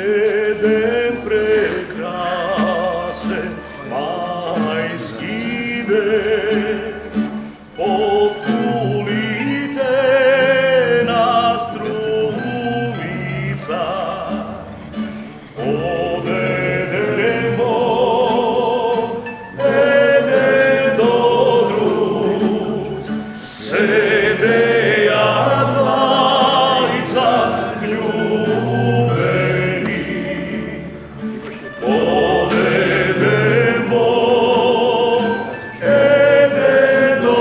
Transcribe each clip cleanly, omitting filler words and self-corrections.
Еден прекрасен майски ден под кулите на Струмица. Одедемо еден до друг, седеја двајца влюбени. Одедемо еден до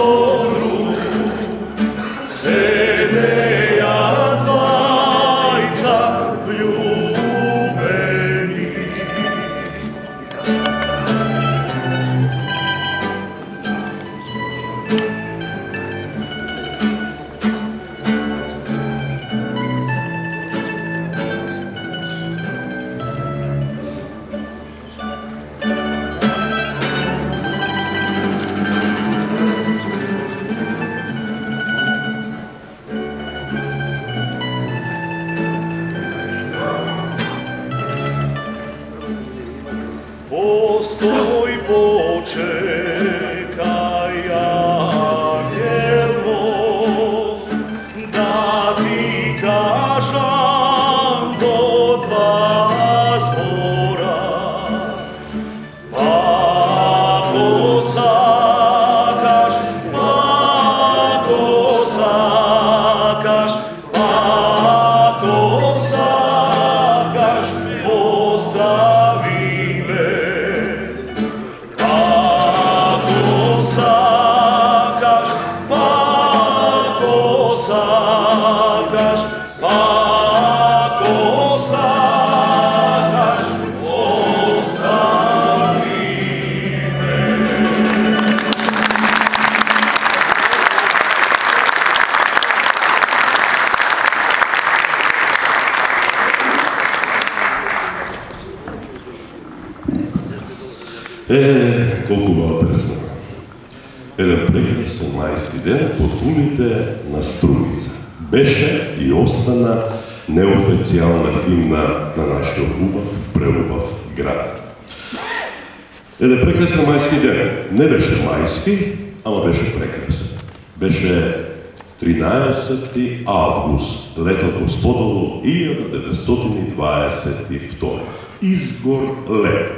друг, седеја двајца влюбени. Postoj, počekaj, anjel moj, da ti kažem do dva zbora. Ako sakaš, ako sakaš, ako sakaš, pozdravi me. Ako sakaš, ako sakaš, pozdravi me. Колку била песна. Еден прекрасен мајски ден под кулите на Струмица. Беше и остана неофицијална химна на нашиот убав, преубав град. Еден прекрасен мајски ден. Не беше мајски, ама беше прекрасен. Беше 13. август, лето Господово 1922. Изгор лето.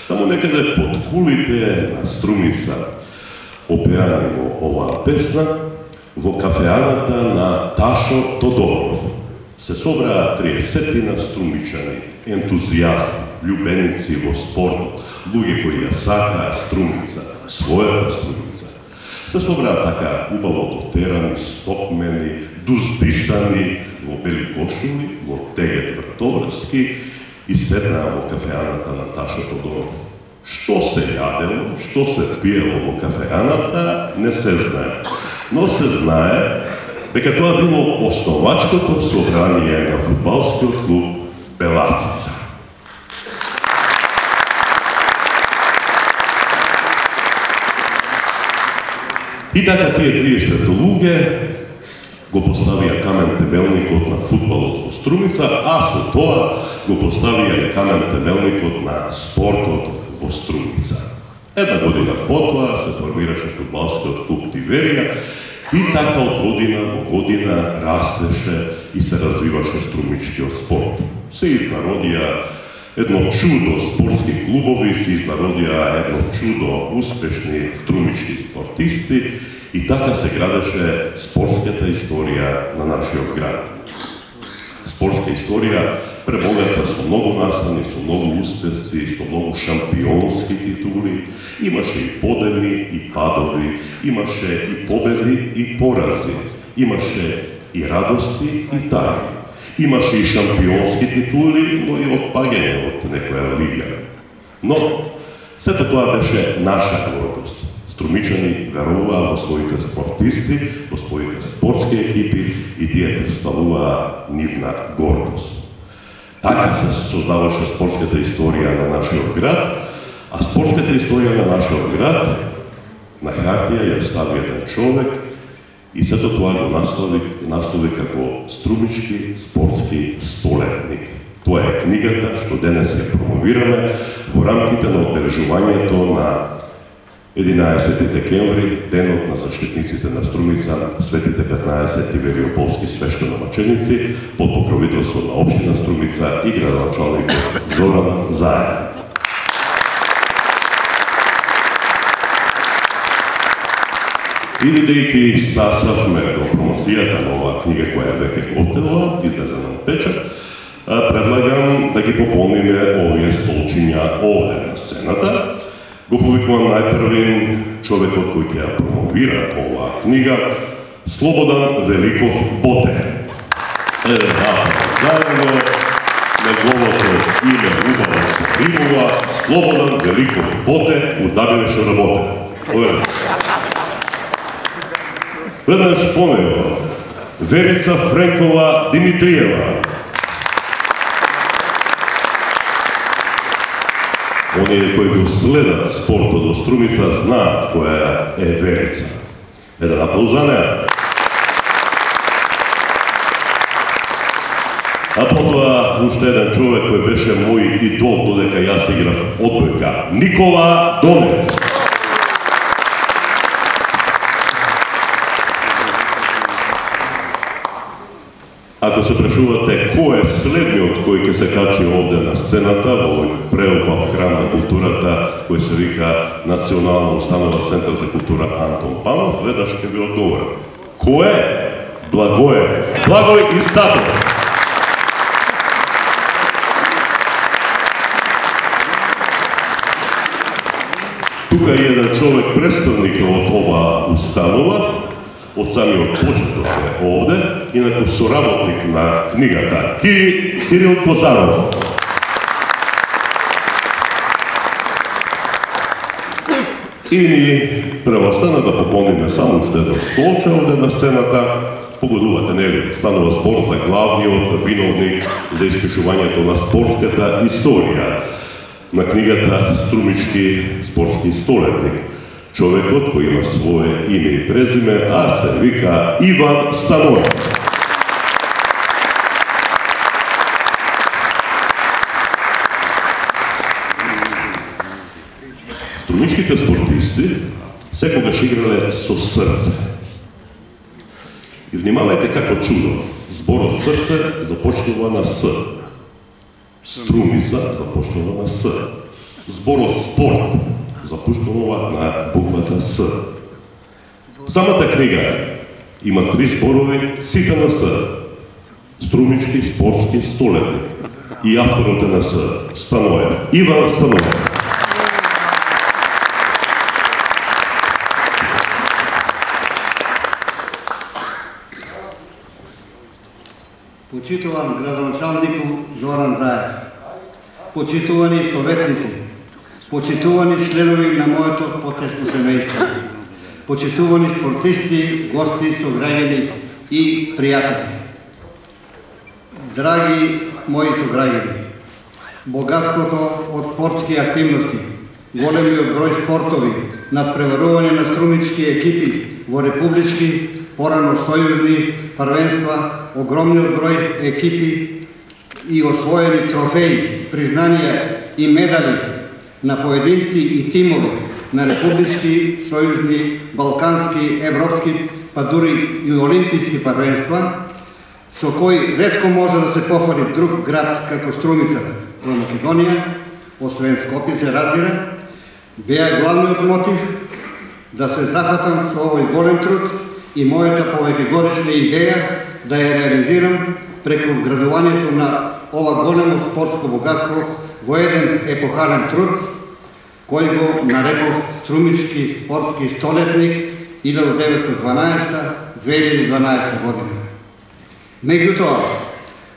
Таму некаде под кулите на Струмица опеани во оваа песна во кафеаната на Ташо Тодоров. Се собраа 30 струмичани, ентузијасти, влюбеници во спортот, луѓе кои ја сакаа Струмица, својата Струмица. Се собраа така убаво дотерани, стокмени, дуздисани во бели кошули, во тегет вртоврски и седнаа во кафеаната на Ташо Тодоров. Што се јадело, што се пиело во кафеаната, не се знае. Но се знае дека тоа било основачкото собрание на фудбалскиот клуб Беласица. И така тие 30 луѓе го поставија камен темелникот на фудбалот во Струмица, а со тоа го поставија и камен темелникот на спортот во Струмица. Една година потоа се формираше фудбалскиот клуб Тиверија и така од година во година растеше и се развиваше струмичкиот спорт. Се изнародија едно чудо спортски клубови, се изнародија едно чудо успешни струмички спортисти и така се градеше спортската историја на нашиот град. Спортска историја пребогата со многу настани, со многу успеси, со многу шампионски титули. Имаше и подеми и падови, имаше и победи и порази, имаше и радости и таги. Имаше и шампионски титули, но и отпаѓање од некоја лига. Но сето тоа беше наша гордост. Струмичани веруваа во своите спортисти, во своите спортски екипи и тие представуваа нивна гордост. Така се создаваше спортската историја на нашиот град, а спортската историја на нашиот град на хартија ја стави еден човек и сето тоа го наслови како Струмички спортски столетник. Тоа е книгата што денес ја промовираме во рамките на одбележувањето на 11 декември, денот на заштитниците на Струмица, светите 15 Велиополски свештеnomаченици, под покровителство на општина Струмица и градоначалникот Зоран Заев. И бидејќи стасавме до промоцијата на оваа книга која веќе готова, излезена на печат, предлагам да ги пополниме овие столчиња овде на сцената. Го повикувам најпрвим човекот кој ќе ја промовира оваа книга, Слободан Великов Боте. Заедно неговото име убаво се примува, Слободан Великов Боте, удабиле шо работе. Веднаш по него, Верица Френкова Димитриева. Оние кои го следат спортот до Струмица знаат која е Верица. Еден аплауз за неа. А потоа уште еден човек кој беше мој идол додека јас играв одбојка, Никола Донев. Ако се прашувате кој е следниот кој ќе се качи овде на сцената во овој преубав храм на културата кој се вика Национална установа Центар за култура Антон Панов, веднаш ќе ви одговорам. Кој е? Благој Истатов. Тука е еден човек представник од оваа установа, од самиот почеток е овде, инаку соработник на книгата, Кирил Козаров. И ни превостана да пополниме само уште едно столче овде на сцената. Погодувате, нели, станува спор за главниот виновник за испишувањето на спортската историја на книгата Струмички спортски столетник. Човекот кој има свое име и презиме, а се вика Иван Станоев. Струмичките спортисти секогаш играле со срце. И внимавајте како чудо, зборот срце започнува на С. Струмица започнува на С. Зборот спорт започнува на буквата С. Самата книга има 3 зборови, сите на С. Струмички спортски столетник. И авторот е на С. Станоев. Иван Станоев. Почитуван градоначалнику Зоран Заев, почитувани советници, почитувани членови на моето потесно семејство, почитувани спортисти, гости, сограѓани и пријатели. Драги мои сограѓани, богатството од спортски активности, големиот број спортови, надпреварување на струмички екипи во републички, порано сојузни првенства, огромниот број екипи и освоени трофеи, признанија и медали на поединци и тимови на републички, сојузни, балкански, европски, па дури и олимписки првенства, со кој ретко може да се пофали друг град како Струмица во Македонија, освен Скопје се разбира, беа главниот мотив да се зафатам со овој голем труд и мојата повеќегодишна идеја да ја реализирам преку вградувањето на ова големо спортско богатство во еден епохален труд, кој го нареков Струмички спортски столетник 1912-2012 година. Меѓутоа,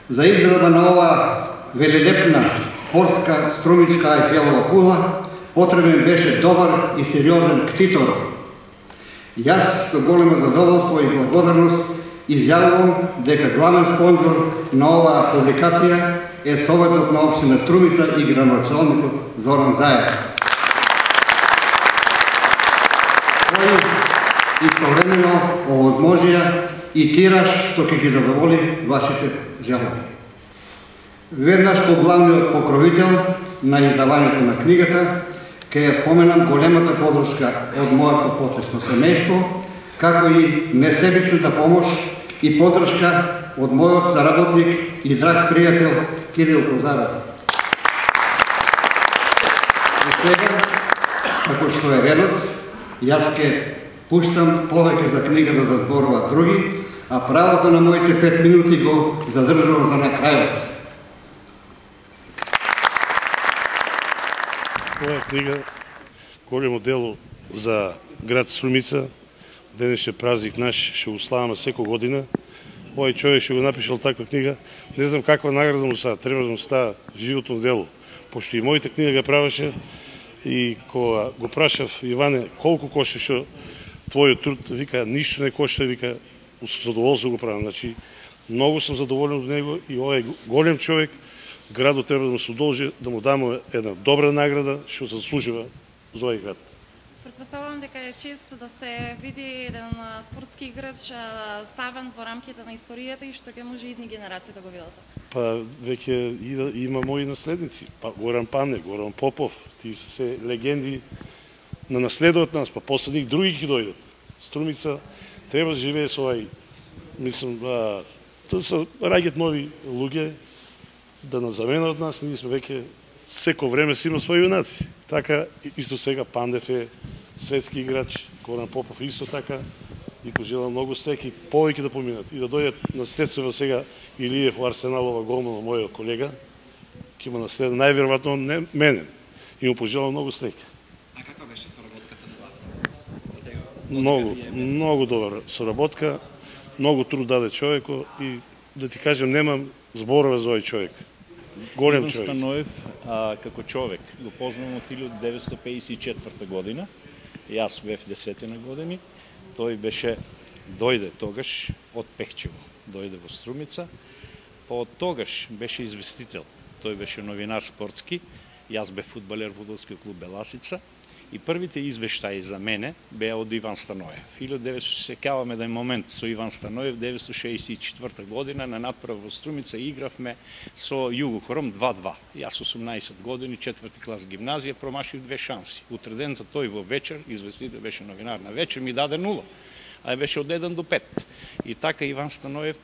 за израба на ова велелепна спортска струмичка Ајфелова кула потребен беше добар и сериозен ктитор. Јас со големо задоволство и благодарност изјавувам дека главен спонзор на оваа публикација е Советот на општина Струмица и градоначалникот Зоран Заев, кој истовремено овозможија и тираж што ќе ги задоволи вашите желби. Веднаш ко главниот покровител на издавањето на книгата, ќе ја споменам големата подршка од моето потесно семејство, како и несебичната помош и подршка од мојот заработник и драг пријател Кирил Козарев. И сега, како што е редот, јас ќе пуштам повеќе за книгата да зборуваат други, а правото на моите 5 минути го задржувам за на крајот. Ова книга големо дело за град Струмица. Денес е празник наш, ще го славаме секој година. Овој човек ще го напишал таква книга. Не знам каква награда му са, треба да му става животно дело. Пошто и моите книга ga правеше и кога го прашав Иване колку кошташе твојот труд, вика ништо не кошта, вика со задоволство го правам. Значи многу сум задоволен од него и овој голем човек градот треба да му се удолжи, да му дамо една добра награда што заслужува за овој град. Претпоставувам дека е чест да се види еден спортски играч ставен во рамките на историјата и што ќе може идни генерации да го видат. Па веќе има мои наследници, па Горан Пане, Горан Попов, тие се се легенди на наследуваат нас, па после нив други ќе дојдат. Струмица треба да живее со овај, мислам, тоа се раѓаат нови луѓе да нас заменат нас, ние сме веќе секо време си има своји юнаци. Така исто сега Пандев е светски играч, Горан Попов исто така, и пожелам многу стеки повеќе да поминат и да дојдат наследство сега Илиев во Арсеналова голман, мојот колега, ќе има наслед најверојатно не мене. И му пожелам многу стеки. А каква беше соработката со авто? Многу добра соработка, многу труд даде човеко и да ти кажем немам зборове за овој човек. Голем Иван човек. Станоев како човек го познавам од 1954 година. Јас бев 10 години. Тој дојде тогаш од Пехчево, дојде во Струмица. Па од тогаш беше известител. Тој беше новинар спортски. Јас бев фудбалер во фудбалскиот клуб Беласица. И првите извештаи за мене беа од Иван Станоев. 1964 еден момент со Иван Станоев, 1964 година на надправа во Струмица игравме со Југохром 2-2. Јас 18 години, 4 клас гимназија, промашив 2 шанси. Утредента тој во вечер, известител беше новинар на вечер, ми даде 0, а беше од 1 до 5. И така Иван Станоев,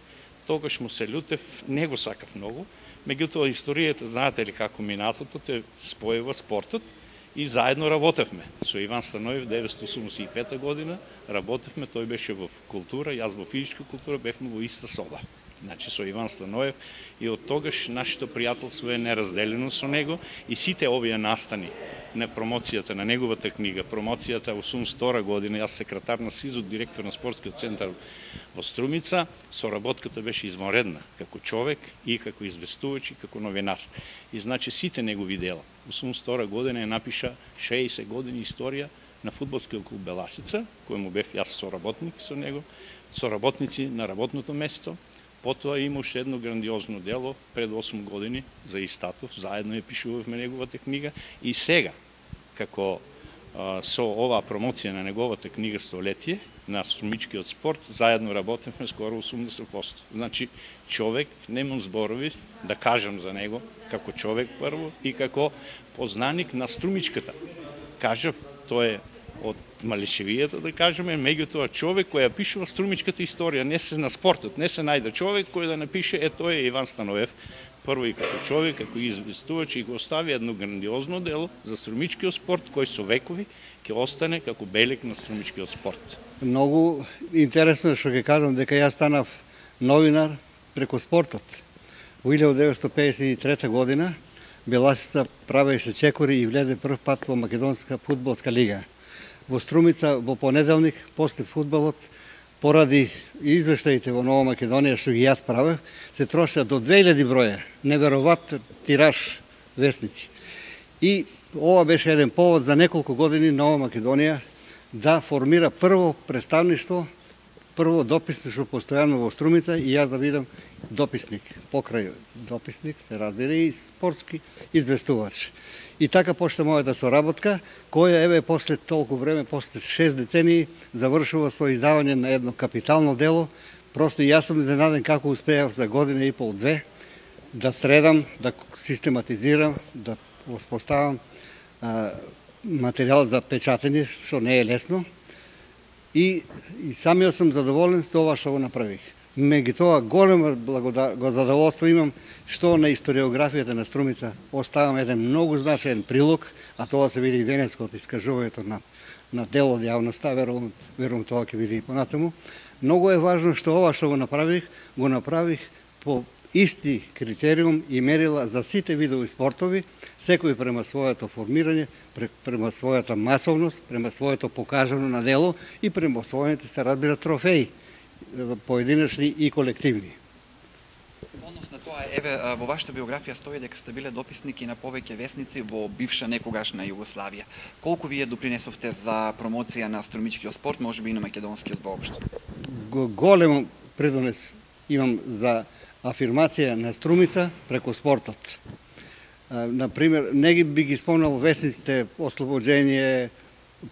тогаш му се лютев, не го сакав многу, меѓутоа историјата, знаете ли како минатото те спојува спортот, и заедно работевме. Со Иван Станоев 1985 година работевме, тој беше во култура, јас во физичка култура, бевме во иста соба. Значи со Иван Станоев и од тогаш нашето пријателство е неразделено со него и сите овие настани на промоцијата на неговата книга, промоцијата 82 година, јас секретар на СИЗО, директор на спортскиот центар во Струмица, соработката беше извонредна, како човек и како известувач и како новинар. И значи сите негови дела. 82 година е напиша 60 години историја на фудбалскиот клуб Беласица, кој му бев јас соработник со него, соработници на работното место. Потоа има уште едно грандиозно дело пред 8 години за Истатов, заедно ја пишувавме неговата книга и сега, како со оваа промоција на неговата книга Столетие на струмичкиот спорт, заедно работевме скоро 80%. Значи, човек, немам зборови да кажам за него, како човек прво и како познаник на струмичката. Кажав, тој е од Малишевијата, да кажеме, меѓутоа човек кој ја пишува струмичката историја, не се на спортот, не се најде човек кој да напише, тој е Иван Становев, прво и како човек, како известувач и го остави едно грандиозно дело за струмичкиот спорт, кој со векови ќе остане како белег на струмичкиот спорт. Многу интересно е што ќе кажам дека јас станав новинар преку спортот. Во 1953 година Беласица правеше чекори и влезе прв пат во Македонска фудбалска лига. Во Струмица во понеделник, после фудбалот, поради извештаите во Нова Македонија што ги јас правев, се трошеа до 2000 броја, неверојатен тираж вестници. И ова беше еден повод за неколку години Нова Македонија да формира прво представништво, прво дописничко постојано во Струмица и јас да бидам дописник, покрај дописник, се разбира, и спортски известувач. И така почна мојата соработка, која еве после толку време, после 6 децении, завршува со издавање на едно капитално дело. Просто јас сум изненаден како успеав за година и пол, две, да средам, да систематизирам, да успоставам материјал за печатење, што не е лесно. И самиот сум задоволен со ова што го направих. Меѓутоа, големо задоволство имам што на историографијата на Струмица оставам еден многу значаен прилог, а тоа се види и денес кod искажувањето на дел од јавноста, верувам тоа ќе биде и понатаму. Многу е важно што ова што го направих по исти критериум и мерила за сите видови спортови, секој према своето формирање, према својата масовност, према своето покажано на дело и према своите се разбира трофеи, поединечни и колективни. Односно тоа еве во вашата биографија стои дека сте биле дописники на повеќе весници во бивша некогашна Југославија. Колку вие допринесовте за промоција на струмичкиот спорт, можеби и на македонскиот воопшто? Голем придонес имам за афирмација на Струмица преку спортот. Например, не би ги спомнал весниците Ослобоđenje,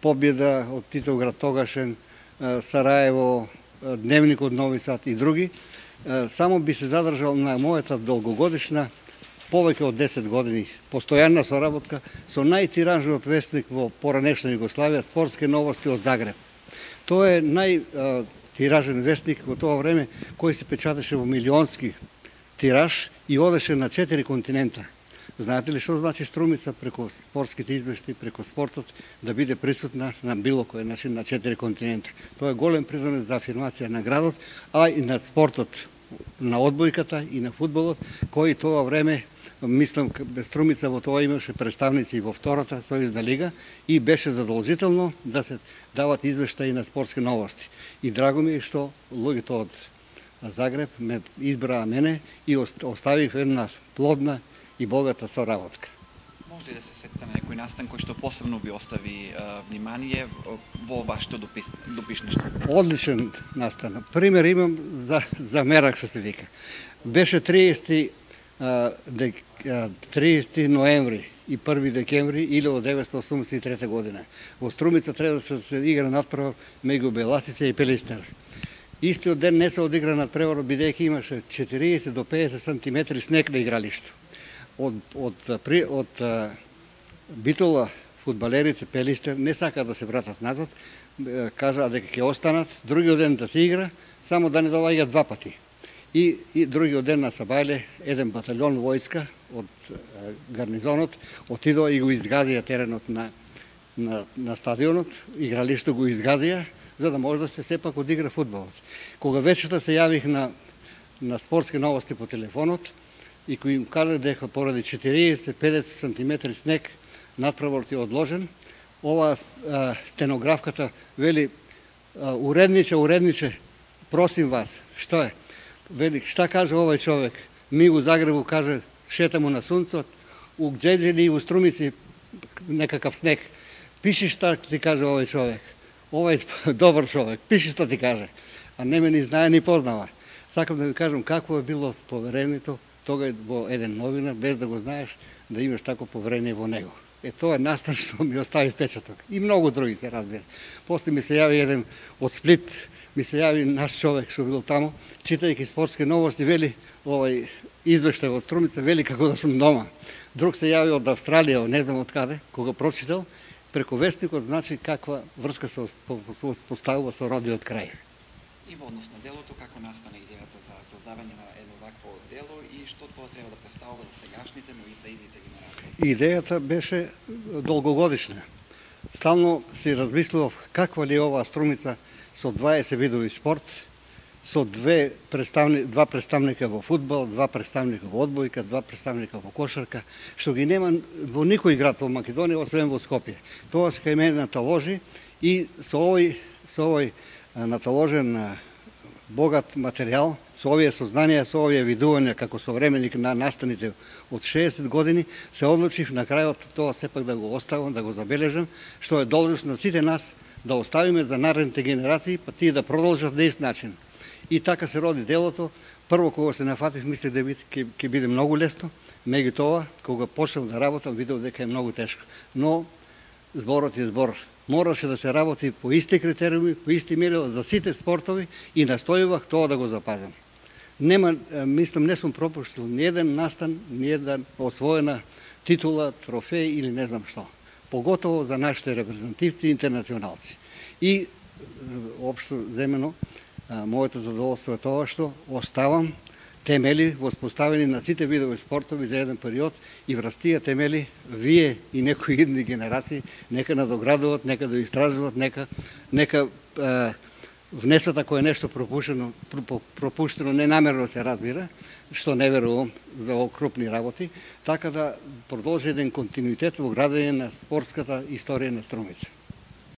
Победа од Титовград тогашен, Сараево, Дневник од Нови Сад и други. Само би се задржал на мојата долгогодишна, повеќе од 10 години, постојанна соработка со најтиражниот весник во поранешна Југославија, Спортски новости од Загреб. Тоа е најтиражен весник во тоа време, кој се печатеше во милионски тираж и одеше на 4 континента. Знаете ли што значи Струмица преку спортските извештаи, преку спортот да биде присутна на било кој начин на 4 континента? Тоа е голем придонес за афирмација на градот, а и на спортот, на одбојката и на фудбалот, кој тоа време, мислам, Струмица во тоа имаше представници во втората сојузна лига и беше задолжително да се дават извештаи на спортски новости. И драго ми е што луѓето од Загреб ме избраа мене и оставив една плодна и богата соработка. Може ли да се сетите на некој настан кој што посебно ви остави внимание во вашето допишништво? Одличен настан. Пример имам за мерак што се вика. Беше 30 ноември и 1 декември 1983 година. Во Струмица треба да се игра надпревар меѓу Беласица и Пелистер. Истиот ден не се одигра надпревар бидејќи имаше 40 до 50 сантиметри снег на игралишто. Од Битола фудбалерите Пелистер не сакаат да се вратат назад, кажаа дека ќе останат, другиот ден да се игра, само да не доаѓаат два пати. И другиот ден на Сабајле еден батальон војска од гарнизонот отидоа и го изгазија теренот на стадионот, игралишто го изгазија, за да може да се сепак одигра фудбалот. Кога вечерта се јавих на Спортски новости по телефонот, и кој им кажа дека поради 40-50 сантиметри снег надпреварот е одложен, ова стенографката вели: уредниче, просим вас, што е? Вели, шта каже овој човек? Ми у Загребу, каже, шетамо на сунцот, у Ѓеđeni и у Струмици некакав снег. Пиши шта ти каже овој човек. Овој добар човек, пиши што ти каже. А не ме ни знае, ни познава. Сакам да ви кажам какво е било поверението тога во еден новинар, без да го знаеш, да имаш тако поверение во него. Тоа е настан што ми остави впечаток. И многу други се разбира. После ми се јави еден од Сплит, ми се јави наш човек што бил тамо, читајќи Спортски новости, вели, овој извештај од Струмица, вели како да сум дома. Друг се јави од Австралија, не знам од каде, кога прочитал, преку вестникот, значи каква врска се поставува со родиот крај. И во однос на делото, како настана идејата за создавање на едно вакво дело и што тоа треба да представува за сегашните, но и за идните генерации? Идејата беше долгогодишна. Стално си размислував каква ли е оваа Струмица со 20 видови спорт, со два представника во фудбал, два представника во одбојка, два представника во кошарка, што ги нема во никој град во Македонија, освен во Скопје. Тоа се кај мене наталожи и со овој наталожен богат материјал, со овие сознанија, со овие видувања како современик на настаните од 60 години, се одлучив на крајот тоа сепак да го оставам, да го забележам, што е должност на сите нас да оставиме за наредните генерации, па тие да продолжат на ист начин. И така се роди делото. Прво кога се нафатив, мислех дека ќе биде многу лесно, меѓутоа кога почнав да работам, видов дека е многу тешко. Но зборот е збор. Мораше да се работи по исти критериуми, по исти мерила за сите спортови и настојувах тоа да го запазам. Нема, мислам, не сум пропуштил ни еден настан, ни еден освоена титула, трофеј или не знам што. Поготово за нашите репрезентативци и интернационалци. И општо земено, моето задоволство е тоа што оставам темели воспоставени на сите видови спортови за еден период и врз тие темели вие и некои идни генерации нека надоградуваат, нека да истражуваат, нека внесат ако е нешто пропуштено ненамерно се разбира, што не верувам за крупни работи, така да продолжи еден континуитет во градење на спортската историја на Струмица.